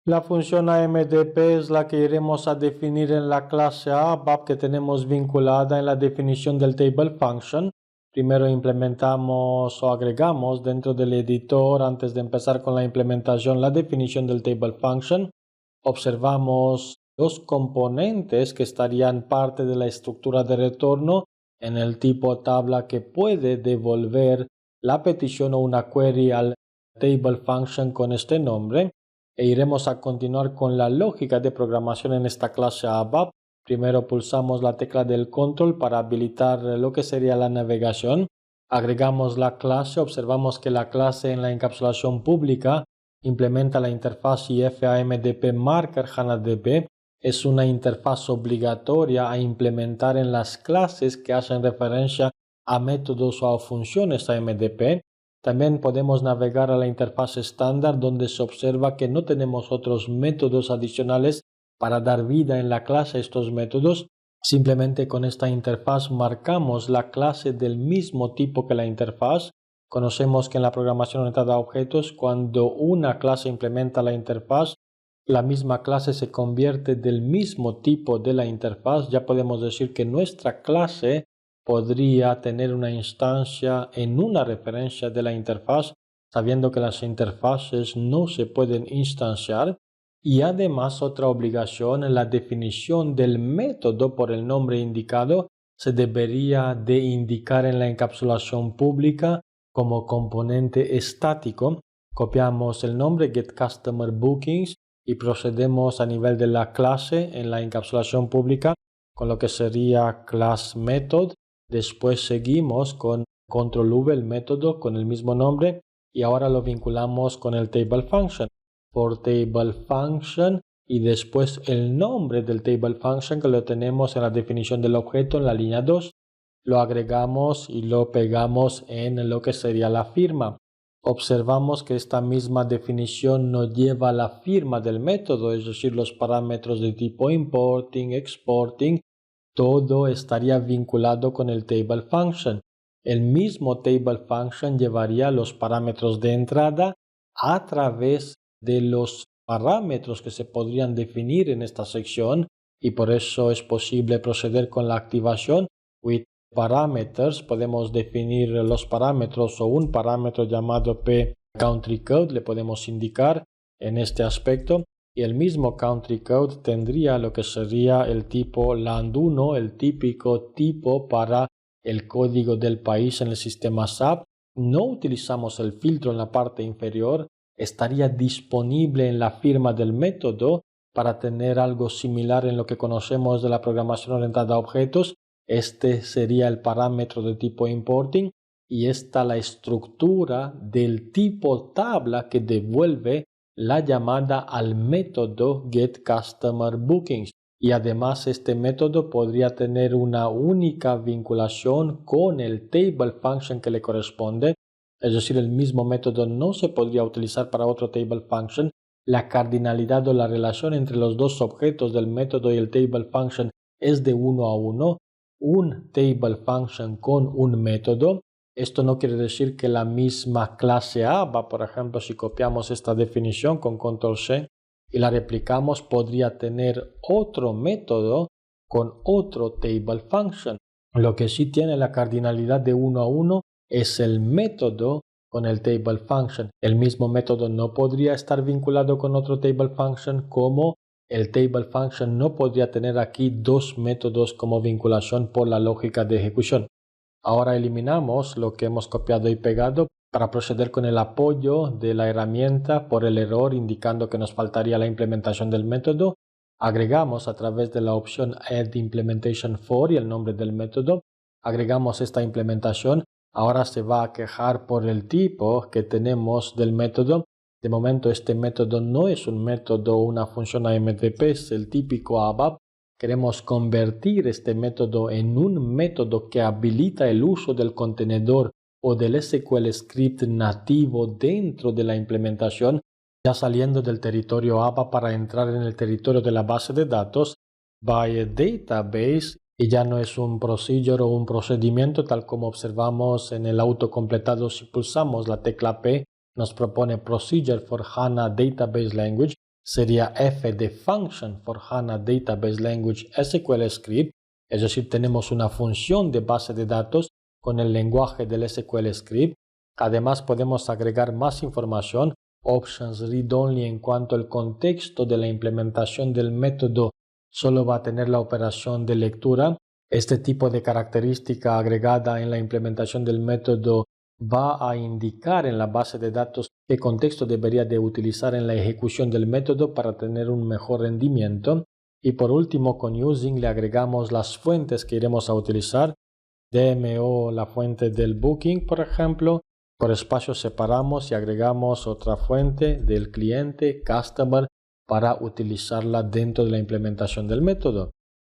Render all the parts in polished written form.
La función AMDP es la que iremos a definir en la clase ABAP que tenemos vinculada en la definición del table function. Primero implementamos o agregamos dentro del editor, antes de empezar con la implementación, la definición del table function. Observamos los componentes que estarían parte de la estructura de retorno en el tipo tabla que puede devolver la petición o una query al table function con este nombre. E iremos a continuar con la lógica de programación en esta clase ABAP. Primero pulsamos la tecla del control para habilitar lo que sería la navegación. Agregamos la clase, observamos que la clase en la encapsulación pública implementa la interfaz IFAMDP Marker HANA-DB. Es una interfaz obligatoria a implementar en las clases que hacen referencia a métodos o a funciones AMDP. También podemos navegar a la interfaz estándar donde se observa que no tenemos otros métodos adicionales para dar vida en la clase a estos métodos. Simplemente con esta interfaz marcamos la clase del mismo tipo que la interfaz. Conocemos que en la programación orientada a objetos, cuando una clase implementa la interfaz, la misma clase se convierte del mismo tipo de la interfaz. Ya podemos decir que nuestra clase podría tener una instancia en una referencia de la interfaz, sabiendo que las interfaces no se pueden instanciar. Y además otra obligación, la definición del método por el nombre indicado se debería de indicar en la encapsulación pública como componente estático. Copiamos el nombre getCustomerBookings y procedemos a nivel de la clase en la encapsulación pública con lo que sería classMethod. Después seguimos con control V, el método con el mismo nombre, y ahora lo vinculamos con el table function. Por table function y después el nombre del table function que lo tenemos en la definición del objeto en la línea 2. Lo agregamos y lo pegamos en lo que sería la firma. Observamos que esta misma definición nos lleva a la firma del método, es decir, los parámetros de tipo importing, exporting, todo estaría vinculado con el table function. El mismo table function llevaría los parámetros de entrada a través de los parámetros que se podrían definir en esta sección, y por eso es posible proceder con la activación with parameters. Podemos definir los parámetros o un parámetro llamado pCountryCode le podemos indicar en este aspecto. Y el mismo country code tendría lo que sería el tipo land1, el típico tipo para el código del país en el sistema SAP. No utilizamos el filtro en la parte inferior. Estaría disponible en la firma del método para tener algo similar en lo que conocemos de la programación orientada a objetos. Este sería el parámetro de tipo importing y esta la estructura del tipo tabla que devuelve la llamada al método getCustomerBookings, y además este método podría tener una única vinculación con el table function que le corresponde, es decir, el mismo método no se podría utilizar para otro table function. La cardinalidad o la relación entre los dos objetos del método y el table function es de 1 a 1, un table function con un método. Esto no quiere decir que la misma clase ABAP, por ejemplo, si copiamos esta definición con control C y la replicamos, podría tener otro método con otro table function. Lo que sí tiene la cardinalidad de 1 a 1 es el método con el table function. El mismo método no podría estar vinculado con otro table function, como el table function no podría tener aquí dos métodos como vinculación por la lógica de ejecución. Ahora eliminamos lo que hemos copiado y pegado para proceder con el apoyo de la herramienta por el error indicando que nos faltaría la implementación del método. Agregamos a través de la opción Add Implementation for y el nombre del método. Agregamos esta implementación. Ahora se va a quejar por el tipo que tenemos del método. De momento este método no es un método o una función AMDP, es el típico ABAP. Queremos convertir este método en un método que habilita el uso del contenedor o del SQL script nativo dentro de la implementación, ya saliendo del territorio ABAP para entrar en el territorio de la base de datos by database, y ya no es un procedure o un procedimiento tal como observamos en el autocompletado. Si pulsamos la tecla P nos propone Procedure for HANA Database Language. sería F de Function for HANA Database Language SQL Script, es decir, tenemos una función de base de datos con el lenguaje del SQL Script. Además, podemos agregar más información, options read-only en cuanto al contexto de la implementación del método solo va a tener la operación de lectura. Este tipo de característica agregada en la implementación del método va a indicar en la base de datos qué contexto debería de utilizar en la ejecución del método para tener un mejor rendimiento. Y por último, con using le agregamos las fuentes que iremos a utilizar. DMO, la fuente del booking, por ejemplo. Por espacio separamos y agregamos otra fuente del cliente, customer, para utilizarla dentro de la implementación del método.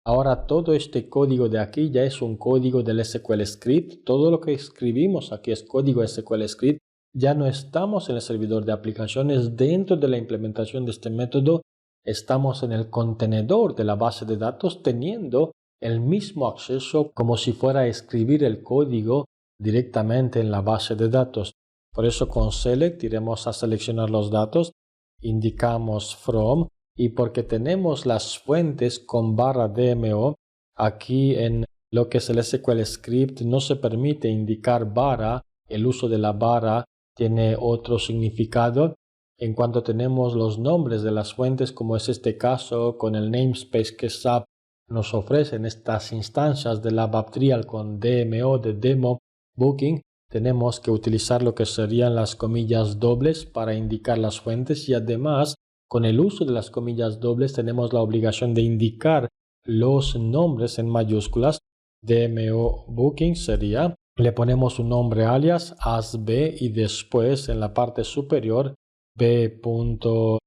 Ahora todo este código de aquí ya es un código del SQL Script. Todo lo que escribimos aquí es código SQL Script. Ya no estamos en el servidor de aplicaciones. Dentro de la implementación de este método estamos en el contenedor de la base de datos teniendo el mismo acceso como si fuera a escribir el código directamente en la base de datos. Por eso con select iremos a seleccionar los datos, indicamos from, y porque tenemos las fuentes con barra DMO, aquí en lo que es el SQL Script no se permite indicar barra, el uso de la barra tiene otro significado. En cuanto tenemos los nombres de las fuentes, como es este caso con el namespace que SAP nos ofrece en estas instancias de la ABAP con DMO de Demo Booking, tenemos que utilizar lo que serían las comillas dobles para indicar las fuentes y además con el uso de las comillas dobles tenemos la obligación de indicar los nombres en mayúsculas. DMO Booking sería, le ponemos un nombre alias as B y después en la parte superior b.client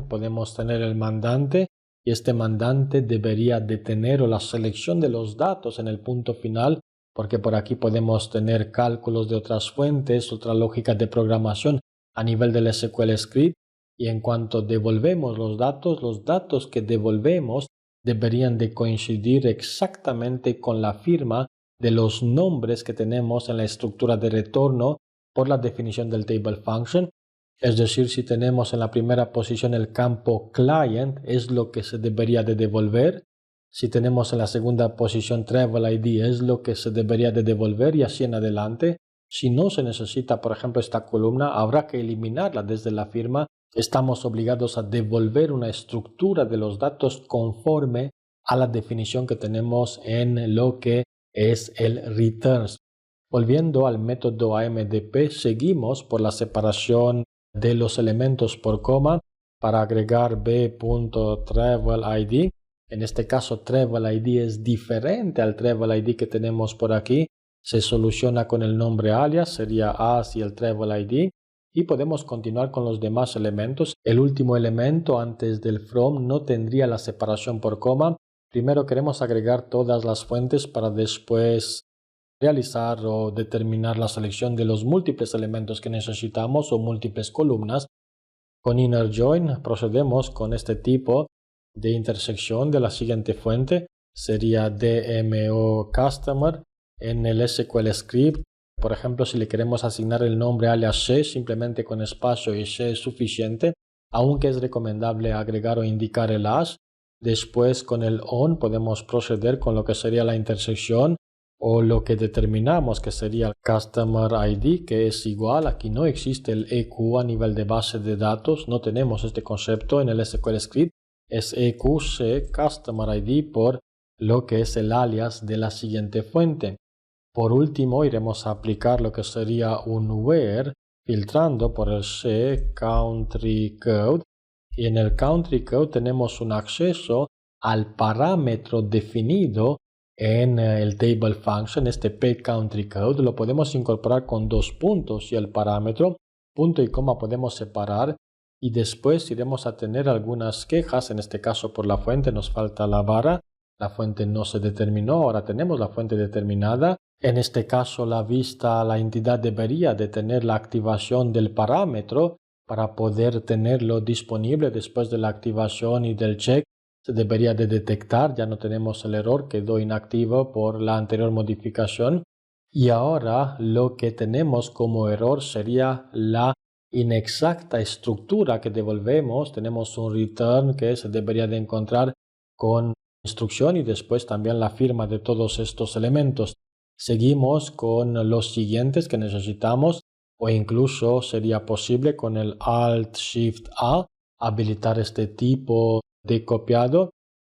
podemos tener el mandante y este mandante debería de tener la selección de los datos en el punto final, porque por aquí podemos tener cálculos de otras fuentes, otra lógica de programación a nivel del SQL Script, y en cuanto devolvemos los datos que devolvemos deberían de coincidir exactamente con la firma de los nombres que tenemos en la estructura de retorno por la definición del table function. Es decir, si tenemos en la primera posición el campo client, es lo que se debería de devolver. Si tenemos en la segunda posición travel ID, es lo que se debería de devolver y así en adelante. Si no se necesita, por ejemplo, esta columna, habrá que eliminarla desde la firma. Estamos obligados a devolver una estructura de los datos conforme a la definición que tenemos en lo que es el returns. Volviendo al método AMDP, seguimos por la separación de los elementos por coma para agregar b.travelID. En este caso travel ID es diferente al travel ID que tenemos por aquí. Se soluciona con el nombre alias, sería as y el travel ID. Y podemos continuar con los demás elementos. El último elemento antes del from no tendría la separación por coma. Primero queremos agregar todas las fuentes para después realizar o determinar la selección de los múltiples elementos que necesitamos o múltiples columnas. Con inner join procedemos con este tipo de intersección de la siguiente fuente. Sería DMO customer en el SQL script. Por ejemplo, si le queremos asignar el nombre alias C, simplemente con espacio y C es suficiente, aunque es recomendable agregar o indicar el as. Después con el on podemos proceder con lo que sería la intersección o lo que determinamos que sería el Customer ID, que es igual. Aquí no existe el EQ a nivel de base de datos, no tenemos este concepto en el SQL Script. Es EQC Customer ID por lo que es el alias de la siguiente fuente. Por último, iremos a aplicar lo que sería un where, filtrando por el C Country Code. Y en el Country Code tenemos un acceso al parámetro definido en el table function, este pCountryCode. Lo podemos incorporar con dos puntos y el parámetro, punto y coma podemos separar. Y después iremos a tener algunas quejas, en este caso por la fuente nos falta la barra. La fuente no se determinó, ahora tenemos la fuente determinada. En este caso la entidad debería de tener la activación del parámetro para poder tenerlo disponible después de la activación y del check. Se debería de detectar, ya no tenemos el error, quedó inactivo por la anterior modificación. Y ahora lo que tenemos como error sería la inexacta estructura que devolvemos. Tenemos un return que se debería de encontrar con instrucción y después también la firma de todos estos elementos. Seguimos con los siguientes que necesitamos, o incluso sería posible con el Alt-Shift-A habilitar este tipo de copiado.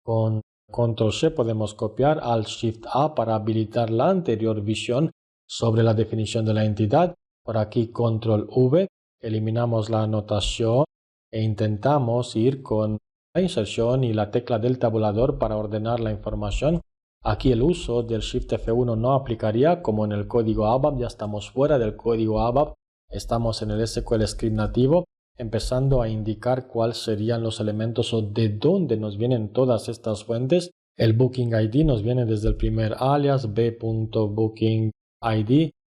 Con Control-C podemos copiar Alt-Shift-A para habilitar la anterior visión sobre la definición de la entidad. Por aquí Control-V, eliminamos la anotación e intentamos ir con la inserción y la tecla del tabulador para ordenar la información. Aquí el uso del Shift F1 no aplicaría, como en el código ABAP ya estamos fuera del código ABAP, estamos en el SQL Script nativo, empezando a indicar cuáles serían los elementos o de dónde nos vienen todas estas fuentes. El Booking ID nos viene desde el primer alias b.bookingid,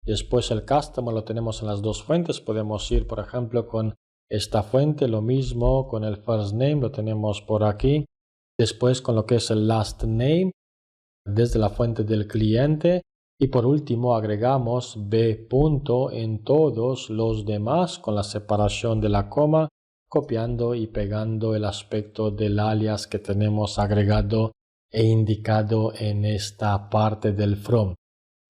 después el Customer lo tenemos en las dos fuentes, podemos ir por ejemplo con esta fuente, lo mismo con el First Name, lo tenemos por aquí, después con lo que es el Last Name, desde la fuente del cliente, y por último agregamos b punto en todos los demás con la separación de la coma, copiando y pegando el aspecto del alias que tenemos agregado e indicado en esta parte del from.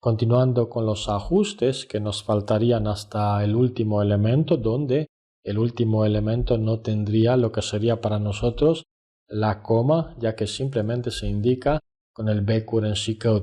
Continuando con los ajustes que nos faltarían hasta el último elemento, donde el último elemento no tendría lo que sería para nosotros la coma, ya que simplemente se indica con el B-Currency Code.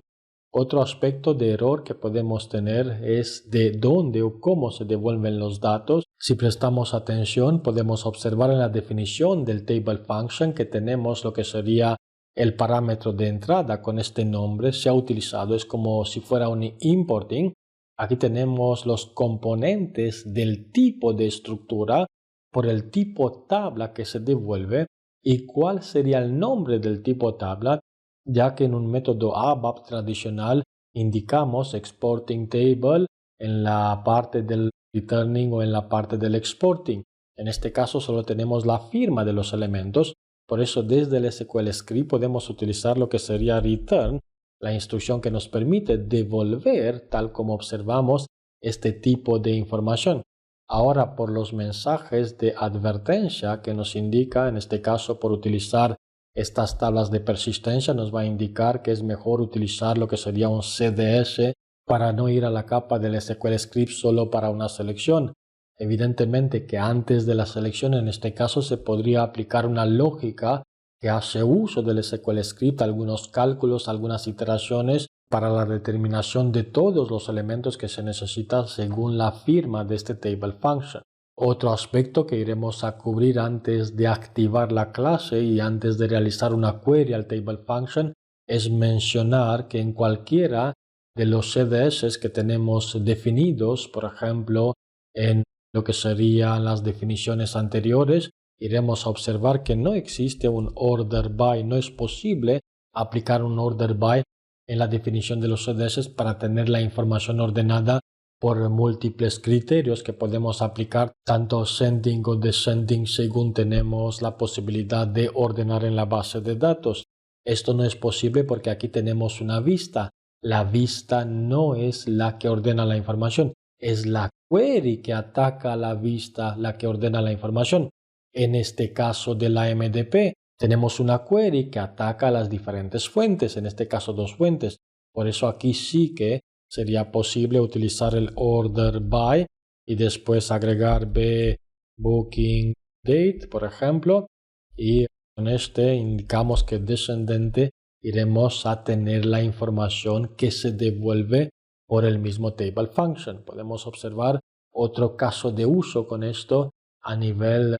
Otro aspecto de error que podemos tener es de dónde o cómo se devuelven los datos. Si prestamos atención, podemos observar en la definición del Table Function que tenemos lo que sería el parámetro de entrada con este nombre. Se ha utilizado, es como si fuera un importing. Aquí tenemos los componentes del tipo de estructura por el tipo tabla que se devuelve y cuál sería el nombre del tipo tabla, ya que en un método ABAP tradicional indicamos exporting table en la parte del returning o en la parte del exporting. En este caso solo tenemos la firma de los elementos, por eso desde el SQL Script podemos utilizar lo que sería return, la instrucción que nos permite devolver tal como observamos este tipo de información. Ahora por los mensajes de advertencia que nos indica, en este caso por utilizar estas tablas de persistencia, nos va a indicar que es mejor utilizar lo que sería un CDS para no ir a la capa del SQL Script solo para una selección. Evidentemente que antes de la selección, en este caso, se podría aplicar una lógica que hace uso del SQL Script, algunos cálculos, algunas iteraciones para la determinación de todos los elementos que se necesitan según la firma de este Table Function. Otro aspecto que iremos a cubrir antes de activar la clase y antes de realizar una query al Table Function es mencionar que en cualquiera de los CDS que tenemos definidos, por ejemplo, en lo que serían las definiciones anteriores, iremos a observar que no existe un order by, no es posible aplicar un order by en la definición de los CDS para tener la información ordenada por múltiples criterios que podemos aplicar, tanto sending o descending, según tenemos la posibilidad de ordenar en la base de datos. Esto no es posible porque aquí tenemos una vista. La vista no es la que ordena la información, es la query que ataca a la vista la que ordena la información. En este caso de la MDP, tenemos una query que ataca a las diferentes fuentes, en este caso dos fuentes. Por eso aquí sí que sería posible utilizar el order by y después agregar b booking date, por ejemplo, y con este indicamos que descendente iremos a tener la información que se devuelve por el mismo table function. Podemos observar otro caso de uso con esto a nivel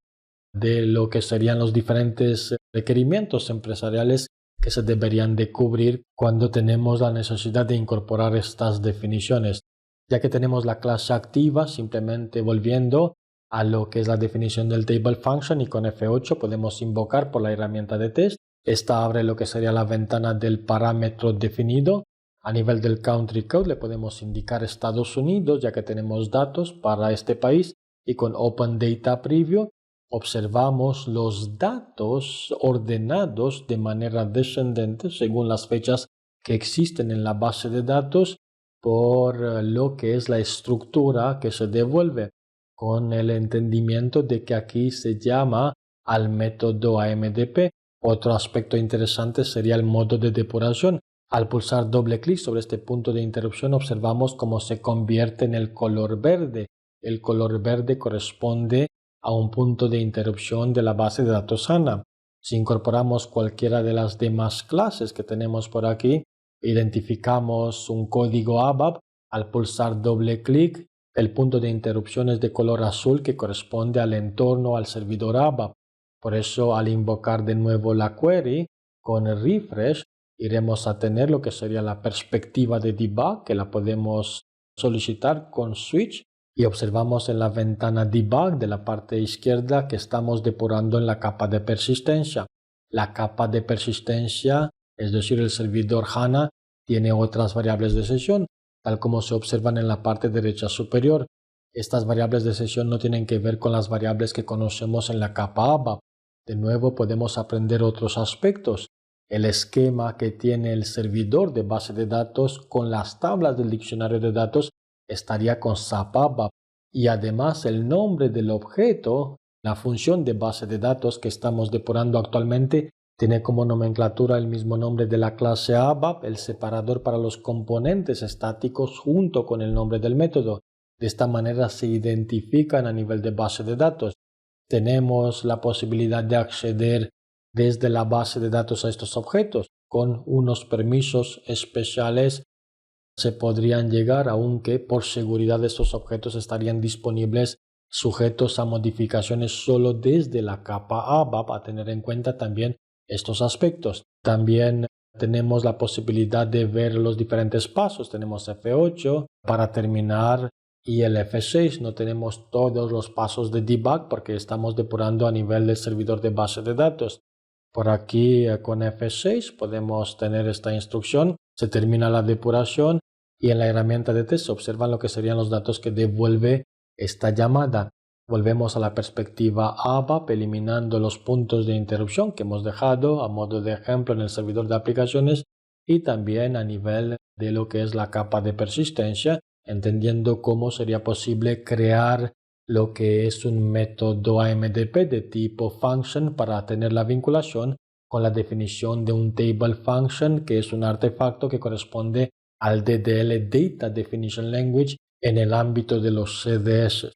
de lo que serían los diferentes requerimientos empresariales que se deberían de cubrir cuando tenemos la necesidad de incorporar estas definiciones. Ya que tenemos la clase activa, simplemente volviendo a lo que es la definición del table function y con F8 podemos invocar por la herramienta de test. Esta abre lo que sería la ventana del parámetro definido. A nivel del country code le podemos indicar Estados Unidos, ya que tenemos datos para este país, y con Open Data Preview observamos los datos ordenados de manera descendente según las fechas que existen en la base de datos por lo que es la estructura que se devuelve. con el entendimiento de que aquí se llama al método AMDP. Otro aspecto interesante sería el modo de depuración. Al pulsar doble clic sobre este punto de interrupción observamos cómo se convierte en el color verde. El color verde corresponde a un punto de interrupción de la base de datos HANA. Si incorporamos cualquiera de las demás clases que tenemos por aquí, identificamos un código ABAP. Al pulsar doble clic, el punto de interrupción es de color azul que corresponde al entorno al servidor ABAP. Por eso, al invocar de nuevo la query con el refresh, iremos a tener lo que sería la perspectiva de debug, que la podemos solicitar con switch, y observamos en la ventana debug de la parte izquierda que estamos depurando en la capa de persistencia. La capa de persistencia, es decir, el servidor HANA, tiene otras variables de sesión, tal como se observan en la parte derecha superior. Estas variables de sesión no tienen que ver con las variables que conocemos en la capa ABAP. De nuevo podemos aprender otros aspectos. El esquema que tiene el servidor de base de datos con las tablas del diccionario de datos estaría con SAP ABAP, y además el nombre del objeto, la función de base de datos que estamos depurando actualmente, tiene como nomenclatura el mismo nombre de la clase ABAP, el separador para los componentes estáticos junto con el nombre del método. De esta manera se identifican a nivel de base de datos. Tenemos la posibilidad de acceder desde la base de datos a estos objetos. Con unos permisos especiales se podrían llegar, aunque por seguridad estos objetos estarían disponibles sujetos a modificaciones solo desde la capa ABAP, a tener en cuenta también estos aspectos. También tenemos la posibilidad de ver los diferentes pasos. Tenemos F8 para terminar y el F6. No tenemos todos los pasos de debug porque estamos depurando a nivel del servidor de base de datos. Por aquí con F6 podemos tener esta instrucción. Se termina la depuración y en la herramienta de test se observan lo que serían los datos que devuelve esta llamada. Volvemos a la perspectiva ABAP eliminando los puntos de interrupción que hemos dejado a modo de ejemplo en el servidor de aplicaciones, y también a nivel de lo que es la capa de persistencia, entendiendo cómo sería posible crear lo que es un método AMDP de tipo function para tener la vinculación con la definición de un table function, que es un artefacto que corresponde al DDL Data Definition Language en el ámbito de los CDS.